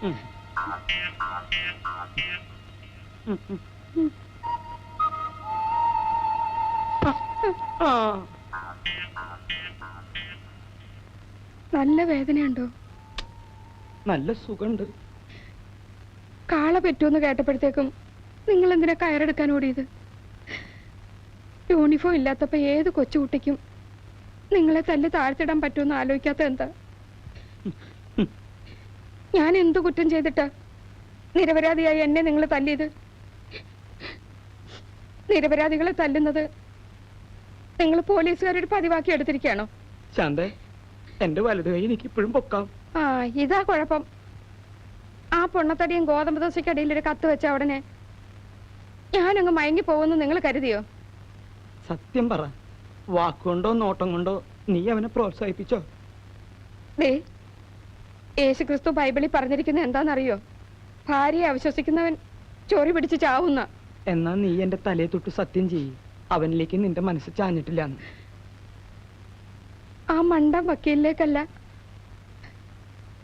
നല്ല വേദനയുണ്ടോ? നല്ല സുഖമുണ്ട്. കാള പറ്റുമെന്ന് കേട്ടപ്പോഴത്തേക്കും നിങ്ങൾ എന്തിനാ കയറെടുക്കാൻ ഓടിയത്? യൂണിഫോം ഇല്ലാത്തപ്പോ ഏത് കൊച്ചുകുട്ടിക്കും നിങ്ങളെ തല്ലി താഴ്ത്തിടാൻ പറ്റുമെന്ന് ആലോചിക്കാത്ത എന്താ? ഞാൻ എന്തു കുറ്റം ചെയ്തിട്ടാ നിരപരാധിയായി എന്നെ നിങ്ങൾ തല്ലിയത്? നിരപരാധികളെ തല്ലുന്നത് നിങ്ങൾ പോലീസുകാരുടെ പതിവാക്കി എടുത്തിരിക്കുകയാണോ? ശാന്തേ, എന്റെ വലത് കൈ എനിക്ക് ഇപ്പോഴും പൊക്കാം. ഇതാ കുഴപ്പം. ആ പൊണ്ണത്തടിയും ഗോതമ്പ് ദോശയ്ക്കടിയിൽ ഒരു കത്ത് വെച്ച ഉടനെ ഞാനങ്ങ് മയങ്ങി പോകുന്നു നിങ്ങൾ കരുതിയോ? സത്യം പറ, വാക്കുകൊണ്ടോ നോട്ടം കൊണ്ടോ നീ അവനെ പ്രോത്സാഹിപ്പിച്ചോ? യേശുക്രിസ്തു ബൈബിളിൽ പറഞ്ഞിരിക്കുന്ന എന്താണെന്നറിയോ? ഭാര്യയെ അവിശ്വസിക്കുന്നവൻ ചോറി പിടിച്ച് ചാവുന്ന. എന്നാ നീ എന്റെ തലയെ തൊട്ട് സത്യം ചെയ്യ്, അവനിലേക്ക് നിന്റെ മനസ്സ് ചാഞ്ഞിട്ടില്ലാന്ന്. ആ മണ്ടം വക്കീലിലേക്കല്ല,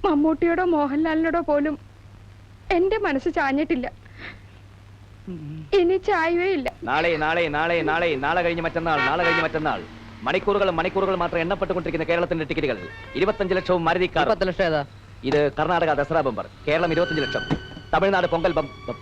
മമ്മൂട്ടിയോടോ മോഹൻലാലിനോടോ പോലും എന്റെ മനസ്സ് ചാഞ്ഞിട്ടില്ല. ഇനി ചായവേ ഇല്ല. നാളെ നാളെ നാളെ നാളെ നാളെ കഴിഞ്ഞ് മറ്റന്നാൾ, നാളെ കഴിഞ്ഞ് മറ്റന്നാൾ മണിക്കൂറുകൾ മാത്രം എണ്ണപ്പെട്ടുകൊണ്ടിരിക്കുന്ന കേരളത്തിന്റെ ടിക്കറ്റുകൾ 25 ലക്ഷവും മാരുതി കാർ. 10 ലക്ഷം ഏതാ? ഇത് കർണാടക ദസറ ബമ്പർ. കേരളം 25 ലക്ഷം. തമിഴ്നാട് പൊങ്കൽ ബമ്പർ.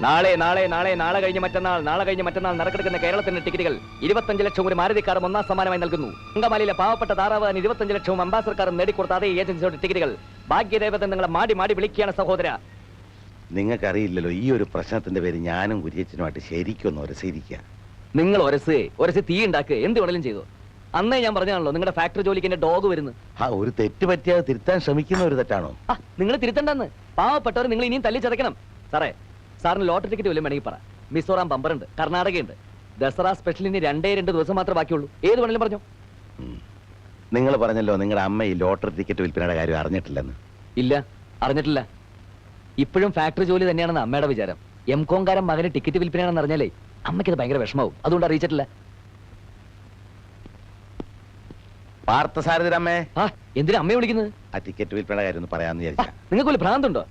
നാളെ നാളെ നാളെ നാളെ കഴിഞ്ഞ് മറ്റന്നാൾ, നാളെ കഴിഞ്ഞ് മറ്റന്നാൾ നറുക്കെടുക്കുന്ന കേരളത്തിന്റെ ടിക്കറ്റുകൾ 25 ലക്ഷവും ഒരു മാരുതി കാറും ഒന്നാം സമ്മാനമായി നൽകുന്നു. അങ്കമാലിയിലെ പാവപ്പെട്ട താറാവാൻ 25 ലക്ഷവും അംബാസഡർക്കാരും നേടിക്കൊടുത്ത അതേ ഏജൻസിയുടെ ടിക്കറ്റുകൾ. ഭാഗ്യദേവത നിങ്ങളെ മാടി മാടി വിളിക്കുകയാണ് സഹോദര. നിങ്ങൾക്കറിയില്ലല്ലോ, ഈ ഒരു പ്രശ്നത്തിന്റെ പേര് ഞാനും കുര്യച്ചനുമായിട്ട് ശരിക്കൊന്ന് ഒരസിരിക്കുക. നിങ്ങൾ ഒരച്ച് തീ ഉണ്ടാക്കുക, എന്ത് വേണേലും ചെയ്തു. അന്നേ ഞാൻ പറഞ്ഞാണല്ലോ നിങ്ങളുടെ ഫാക്ടറി ജോലിക്ക് എന്റെ ഡോഗ് വരുന്നു. ഒരു തെറ്റ് പറ്റിയാൽ തിരുത്താൻ ശ്രമിക്കുന്ന ഒരു തെറ്റാണോ? നിങ്ങൾ തിരുത്തണ്ടെന്ന്. പാവപ്പെട്ടവർ നിങ്ങൾ ഇനിയും തല്ലി ചതക്കണം. സാറേ, സാറിന് ലോട്ടറി ടിക്കറ്റ് വല്ലതും വേണമെങ്കിൽ പറ. മിസോറാം ബമ്പറുണ്ട്, കർണാടകയുണ്ട്. ദസറ സ്പെഷ്യലിന് 2 ദിവസം മാത്രമേ ബാക്കിയുള്ളൂ. ഏത് വേണേലും പറഞ്ഞോ. നിങ്ങൾ പറഞ്ഞല്ലോ നിങ്ങളുടെ അമ്മ ഈ ലോട്ടറി ടിക്കറ്റ് വിൽപ്പനയുടെ കാര്യം അറിഞ്ഞിട്ടില്ലെന്ന്. ഇല്ല, അറിഞ്ഞിട്ടില്ല. ഇപ്പോഴും ഫാക്ടറി ജോലി തന്നെയാണെന്ന് അമ്മയുടെ വിചാരം. എംകോംകാരൻ മകന് ടിക്കറ്റ് വിൽപ്പനയാണെന്ന് അറിഞ്ഞാലേ അമ്മയ്ക്കത് ഭയങ്കര വിഷമാവും. അതുകൊണ്ട് അറിയിച്ചിട്ടില്ല. പാർത്ഥസാരഥിരമ്മേ, എന്തിനാ അമ്മയെ വിളിക്കുന്നത്? ആ ടിക്കറ്റ് വിൽപ്പനയുടെ കാര്യം ഒന്ന് പറയാമെന്ന് വിചാരിച്ചാ. നിങ്ങൾക്ക് വല്ല ഭ്രാന്തുണ്ടോ?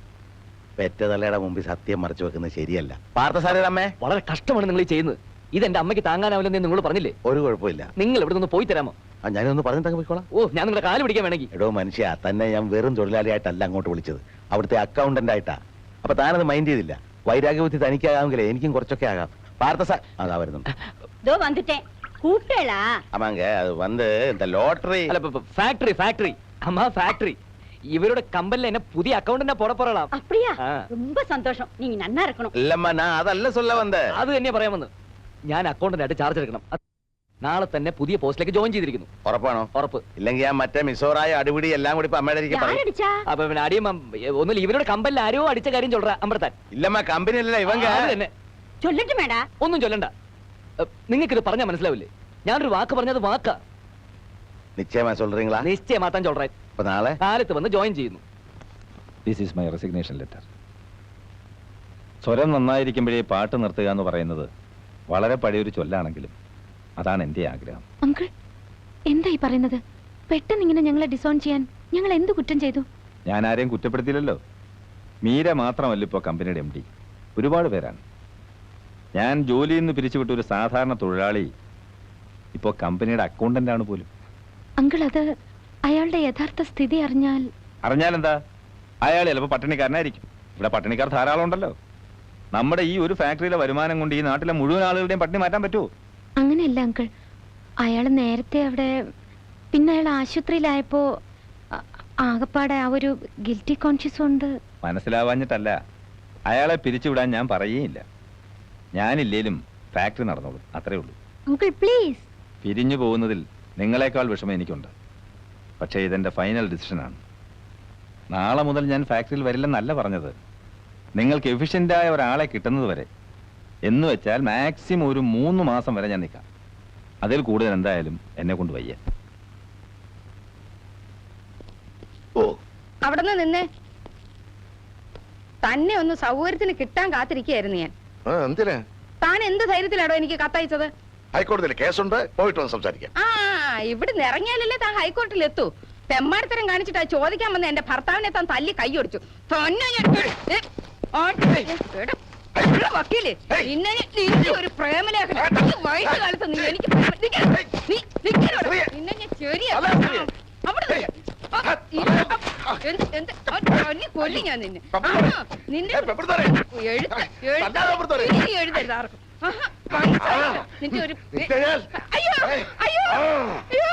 പെറ്റതലയുടെ മുമ്പിൽ സത്യം മറച്ചു വെക്കുന്നത് ശരിയല്ല. പാർത്ഥസാരഥിരമ്മേ, വളരെ കഷ്ടമാണ് നിങ്ങൾ ഈ ചെയ്യുന്നത്. ഇത് എന്റെ അമ്മയ്ക്ക് താങ്ങാനാവില്ലെന്ന് നിങ്ങൾ പറഞ്ഞില്ലേ? ഒരു കുഴപ്പമില്ല. നിങ്ങൾ ഇവിടെ നിന്ന് പോയി തരാമോ? ഞാനൊന്ന് പറഞ്ഞു തങ്ങ് പോയിക്കോളാം. ഞാൻ നിങ്ങളുടെ കാല് പിടിക്കാൻ വേണമെങ്കിൽ. എടോ മനുഷ്യ, തന്നെ ഞാൻ വെറും തൊഴിലാളിയായിട്ടല്ല അങ്ങോട്ട് വിളിച്ചത്, അവിടുത്തെ അക്കൗണ്ടന്റ് ആയിട്ടാ. അപ്പൊ താനത് മൈൻഡ് ചെയ്തില്ല. വൈരാഗ്യബുദ്ധി തനിക്കാകാമെങ്കിലേ എനിക്കും കുറച്ചൊക്കെ ആകാം. അതാ വരുന്നുണ്ട്. ആമാങ്ക അത് വന്ന് ലോട്ടറി ഫാക്ടറി അമ്മ ഫാക്ടറി ഇവരുടെ കമ്പനിல என்ன புதிய அக்கவுண்டன்ட் போட போறலாம். அப்படியா? ரொம்ப சந்தோஷம். நீங்க நன்னா இருக்கணும். இல்லம்மா, நான் அதல்ல சொல்ல வந்தேன். അത് തന്നെ പറയാൻ വന്നു. ഞാൻ അക്കൗണ്ടന്റ് ആയിട്ട് ചാർജ് എടുക്കണം. നാളെ തന്നെ പുതിയ പോസ്റ്റിലേക്ക് ജോയിൻ ചെയ്തിരിക്കുന്നു. ഉറപ്പാണോ? ഉറപ്പ്. ഇല്ലെങ്കിൽ ഞാൻ മറ്റേ മിസോറായ അടിപിടി എല്ലാം കൂടി അമ്മയുടെ അപ്പൊ പിന്നെ അടിയും ഒന്നുമില്ല. ഇവരുടെ കമ്പനിൽ ആരോ അടിച്ച കാര്യം ചൊല്ലാ അമ്പർത്താൻ. ഇല്ലമ്മ, കമ്പനി അല്ല ഇവങ്ക തന്നെ. ചൊല്ലട്ടുമേടാ. ഒന്നും ചൊല്ലണ്ട. നിങ്ങൾക്കിത് പറഞ്ഞാൽ മനസ്സിലാവില്ലേ? ഞാനൊരു വാക്ക് പറഞ്ഞത് വാക്കാ. നിശ്ചയമാ சொல்றீங்களா? നിശ്ചയമാത്താൻ ചൊല്ലാൻ. അപ്പൊ നാളെ കാലത്ത് വന്ന് ജോയിൻ ചെയ്യുന്നു. This is my resignation letter. സ്വരം നന്നായിരിക്കുമ്പോഴേ പാട്ട് നിർത്തുക എന്ന് പറയുന്നത് വളരെ പഴയൊരു ചൊല്ലാണെങ്കിലും അതാണ് എന്റെ ആഗ്രഹം. അങ്കിൾ, എന്തായി പറയുന്നത്? പെട്ടെന്ന് ഇങ്ങനെ ഞങ്ങളെ ഡിസോൺ ചെയ്യാൻ ഞങ്ങൾ എന്ത് കുറ്റം ചെയ്തു? ഞാൻ ആരെയും കുറ്റപ്പെടുത്തിയില്ലല്ലോ. മീര മാത്രമല്ല ഇപ്പോൾ കമ്പനിയുടെ MD, ഒരുപാട് പേരാണ്. ഞാൻ ജോലിയിൽ നിന്ന് പിരിച്ചുവിട്ട ഒരു സാധാരണ തൊഴിലാളി ഇപ്പോൾ കമ്പനിയുടെ അക്കൗണ്ടന്റ് ആണ് പോലും. അങ്കിൾ, അത് അയാളുടെ യഥാർത്ഥ സ്ഥിതി അറിഞ്ഞാലെന്താ? അയാൾ ചിലപ്പോൾ പട്ടിണിക്കാരനായിരിക്കും. ഇവിടെ പട്ടിണിക്കാർ ധാരാളം ഉണ്ടല്ലോ. നമ്മുടെ ഈ ഒരു ഫാക്ടറിയിലെ വരുമാനം കൊണ്ട് ഈ നാട്ടിലെ മുഴുവൻ ആളുകളുടെയും പട്ടിണി മാറ്റാൻ പറ്റുമോ? അങ്ങനെയല്ല അങ്കിൾ, അയാൾ നേരത്തെ അവിടെ, പിന്നെ അയാൾ ആശുപത്രിയിലായപ്പോ ആകപ്പാടെ ആ ഒരു ഗിൽറ്റി കോൺഷ്യസ് ഉണ്ട്. മനസ്സിലാവാഞ്ഞിട്ടല്ല, അയാളെ പിരിച്ചുവിടാൻ ഞാൻ പറയുകയില്ല. ഞാനില്ലേലും ഫാക്ടറി നടന്നോളൂ, അത്രേ ഉള്ളൂ. Uncle please. പിരിഞ്ഞു പോകുന്നതിൽ നിങ്ങളെക്കാൾ വിഷമം എനിക്കുണ്ട്. പക്ഷേ ഇതെന്റെ ഫൈനൽ ഡിസിഷനാണ്. നാളെ മുതൽ ഞാൻ ഫാക്ടറിയിൽ വരില്ലെന്നല്ല പറഞ്ഞത്. നിങ്ങൾക്ക് എഫിഷ്യൻ്റായ ഒരാളെ കിട്ടുന്നത് വരെ, എന്ന് വെച്ചാൽ മാക്സിമം ഒരു 3 മാസം വരെ ഞാൻ നിൽക്കാം. അതിൽ കൂടുതൽ എന്തായാലും എന്നെ കൊണ്ട് വയ്യ. അവിടെ നിന്നേ, തന്നെ ഒന്ന് സൗകര്യത്തിന് കിട്ടാൻ കാത്തിരിക്കുകയായിരുന്നു ഞാൻ. താൻ എന്ത് ധൈര്യത്തിലാണോ എനിക്ക് കത്തയച്ചത്? ഹൈക്കോടതിയിൽ കേസുണ്ട്, പോയിട്ട് വന്ന് സംസാരിക്കാം. ആ ഇവിടുന്ന് ഇറങ്ങിയാലല്ലേ താൻ ഹൈക്കോടതിയിൽ എത്തൂ. തെമ്മാടിത്തരം കാണിച്ചിട്ടാ ചോദിക്കാൻ വന്ന എന്റെ ഭർത്താവിനെ താൻ തല്ലി കൈയൊടിച്ചു. വക്കീല് നിന്നെ ഒരു പ്രേമലേഖനം വയസ്സുകാലത്ത് നീ എനിക്ക് നിന്നെ ഞാൻ ശരിയാ കൊല്ലി ഞാൻ നിന്നെ നിന്നെ എഴുതരുത് ആർക്കും. നിന്റെ ഒരു അയ്യോ അയ്യോ അയ്യോ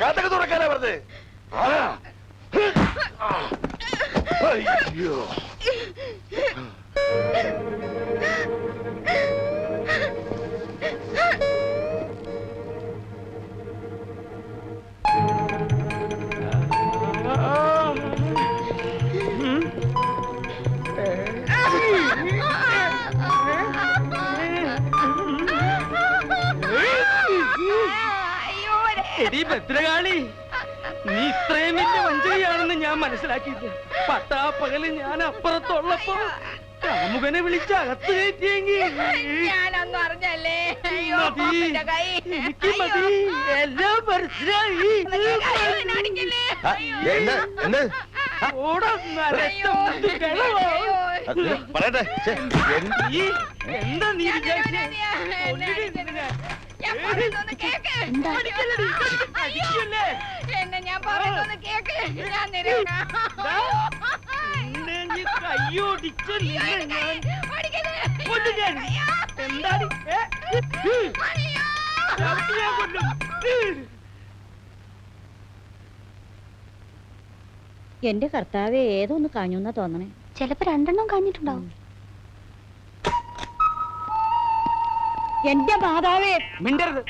കഥക തുറക്കാനാ പറഞ്ഞത്. അയ്യോ എടീ ഭദ്രകാളി, നീ ഇത്രയും വലിയ വഞ്ചകയാണെന്ന് ഞാൻ മനസ്സിലാക്കിയില്ല. പട്ടാപ്പകല് ഞാൻ അപ്പുറത്തുള്ളപ്പോ കാമുകനെ വിളിച്ച് അകത്ത് കയറ്റിയെങ്കിൽ ഞാനൊന്നും അറിഞ്ഞല്ലേ. മതി, എനിക്ക് മതി, എല്ലാം മനസ്സിലായി. ഓടാ നരത്തം കിളവോ. പറയട്ടെ, എന്താ നീ എന്നെ ഞാൻ പറയുന്നത് കേക്ക്. ഞാൻ കയ്യോടിച്ചു എന്താണ് എന്റെ കർത്താവെ ഏതൊന്ന് കാഞ്ഞൂന്നാ തോന്നണേ. ചിലപ്പോ 2 എണ്ണം കാഞ്ഞിട്ടുണ്ടാവും. എന്റെ മാതാവേ മിണ്ടരുത്.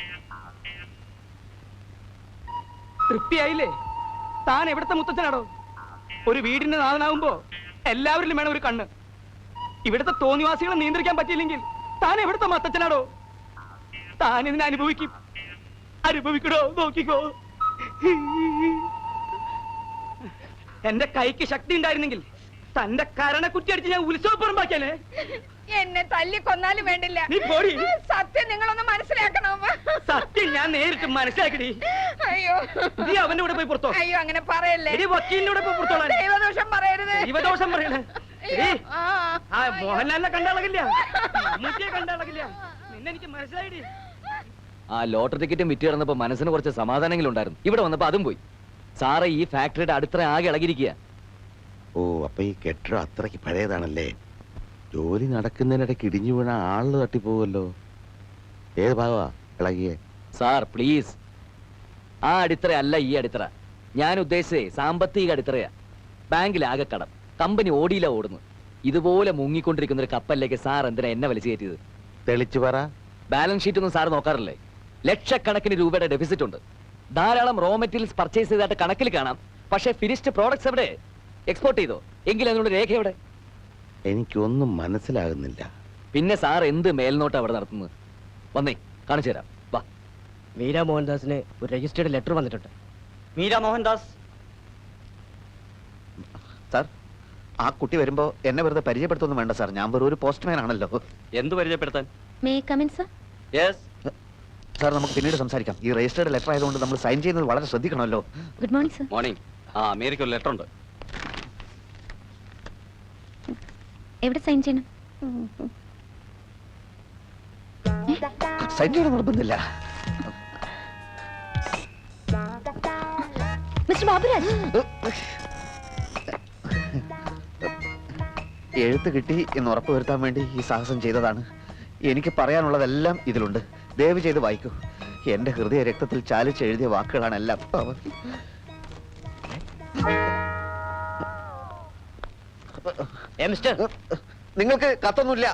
തൃപ്തിയായില്ലേ? താൻ എവിടത്തെ മുത്തച്ഛനാടോ? ഒരു വീടിന്റെ നാഥനാവുമ്പോ എല്ലാവരിലും വേണം ഒരു കണ്ണ്. ഇവിടുത്തെ തോന്നിവാസികളെ നിയന്ത്രിക്കാൻ പറ്റിയില്ലെങ്കിൽ താൻ എവിടുത്തെ മത്തച്ഛനാടോ? താൻ ഇതിനെ അനുഭവിക്കും. അനുഭവിക്കണോ നോക്കിക്കോ. എന്റെ കൈക്ക് ശക്തി ഉണ്ടായിരുന്നെങ്കിൽ തന്റെ കരണക്കുറ്റി അടിച്ച് ഞാൻ ഉത്സവപ്പുറമ്പാക്കിയാലേ. എന്നെ തല്ലി കൊന്നാലും വേണ്ടില്ല. നീ പോടി. സത്യം നിങ്ങളൊന്ന് മനസ്സിലാക്കണം. സത്യം ഞാൻ നേരിട്ട് മനസ്സിലാക്കടി. അയ്യോ നീ അവന്റെ കൂടെ പോയി പുറത്തോ. അയ്യോ അങ്ങനെ പറയല്ലേ. വക്കീലിന്റെ കൂടെ പോയി പുറത്തോളാൻ. ദൈവദോഷം പറയരുത്. ദൈവദോഷം പറയണേ. ആ മോഹൻലാലിനെ കണ്ടളകില്ല, മമ്മൂട്ടിയെ കണ്ടളകില്ല. നിന്നെ എനിക്ക് മനസ്സിലായിടി. ആ ലോട്ടറി ടിക്കറ്റും വിറ്റ് കിടന്നപ്പോ മനസ്സിന് കുറച്ച് സമാധാനങ്ങളും ഉണ്ടായിരുന്നു. ഇവിടെ വന്നപ്പോ അതും പോയി. സാറേ, ഈ ഫാക്ടറിയുടെ അടുത്ത ആകെ ഇളകിയിരിക്കുക. ഓ, അപ്പൊ ഈ കെട്ടിടം അത്രയ്ക്ക് പഴയതാണല്ലേ. ജോലി നടക്കുന്നതിനിടയ്ക്ക് ഇടിഞ്ഞു വീണ ആള് തട്ടിപ്പോവല്ലോ. ഏത് ഭാഗമാ ഇളകിയേ? സാർ പ്ലീസ്, ആ അടിത്തറ അല്ല ഈ അടിത്തറ. ഞാൻ ഉദ്ദേശിച്ചേ സാമ്പത്തിക അടിത്തറയാ. ബാങ്കിലാകെ കടം, കമ്പനി ഓടിയില്ല ഓടുന്നു. ഇതുപോലെ മുങ്ങിക്കൊണ്ടിരിക്കുന്ന ഒരു കപ്പലിലേക്ക് സാർ എന്തിനാ എന്നെ വലിച്ചു കയറ്റിയത്? തെളിച്ചു പറ. ബാലൻസ് ഷീറ്റ് ഒന്നും സാർ നോക്കാറില്ലേ? ലക്ഷക്കണക്കിന് രൂപയുടെ ഡെഫിസിറ്റ് ഉണ്ട്. ധാരാളം റോ മെറ്റീരിയൽസ് പർച്ചേസ് ചെയ്തായിട്ട് കണക്കിൽ കാണാം. പക്ഷേ ഫിനിഷ്ഡ് പ്രോഡക്ട്സ് എവിടെ? എക്സ്പോർട്ട് ചെയ്തോ? എങ്കിൽ അതിനുള്ള രേഖ എവിടെ? എനിക്കൊന്നും മനസ്സിലാകുന്നില്ല. പിന്നെ സാർ എന്ത് മേൽനോട്ടം അവിടെ നടത്തുന്നത്? വന്നേ കാണിച്ചു തരാം. വാ. മീര മോഹൻദാസിന് ഒരു രജിസ്റ്റേർഡ് ലെറ്റർ വന്നിട്ടുണ്ട്. മീര മോഹൻദാസ് സാർ, ആ കുട്ടി വരുമ്പോ എന്നെ വെറുതെ പരിചയപ്പെടുത്തൊന്നും വേണ്ട സാർ. ഞാൻ വെറും ഒരു പോസ്റ്റ്മാൻ ആണല്ലോ. എന്ത് പരിചയപ്പെടുത്താൻ? May come in sir? Yes sir, നമുക്ക് പിന്നീട് സംസാരിക്കാം. ഈ രജിസ്റ്റേർഡ് ലെറ്റർ ആയതുകൊണ്ട് നമ്മൾ സൈൻ ചെയ്യുന്നത് വളരെ ശ്രദ്ധിക്കണമല്ലോ. Good morning sir. മോർണിംഗ്. ആ അമേരിക്ക ഒരു ലെറ്റർ ഉണ്ട്. എവിടെ സൈൻ ചെയ്യണം? സൈൻ ചെയ്യണം നിർബന്ധമില്ല. മിസ്റ്റർ ബാബുരാജ്, എഴുത്ത് കിട്ടി എന്ന് ഉറപ്പുവരുത്താൻ വേണ്ടി ഈ സാഹസം ചെയ്തതാണ്. എനിക്ക് പറയാനുള്ളതെല്ലാം ഇതിലുണ്ട്. ദയവ് ചെയ്ത് വായിക്കൂ. എന്റെ ഹൃദയ രക്തത്തിൽ ചാലിച്ച് എഴുതിയ വാക്കുകളാണ് എല്ലാം. നിങ്ങൾക്ക് കത്തൊന്നുമില്ല.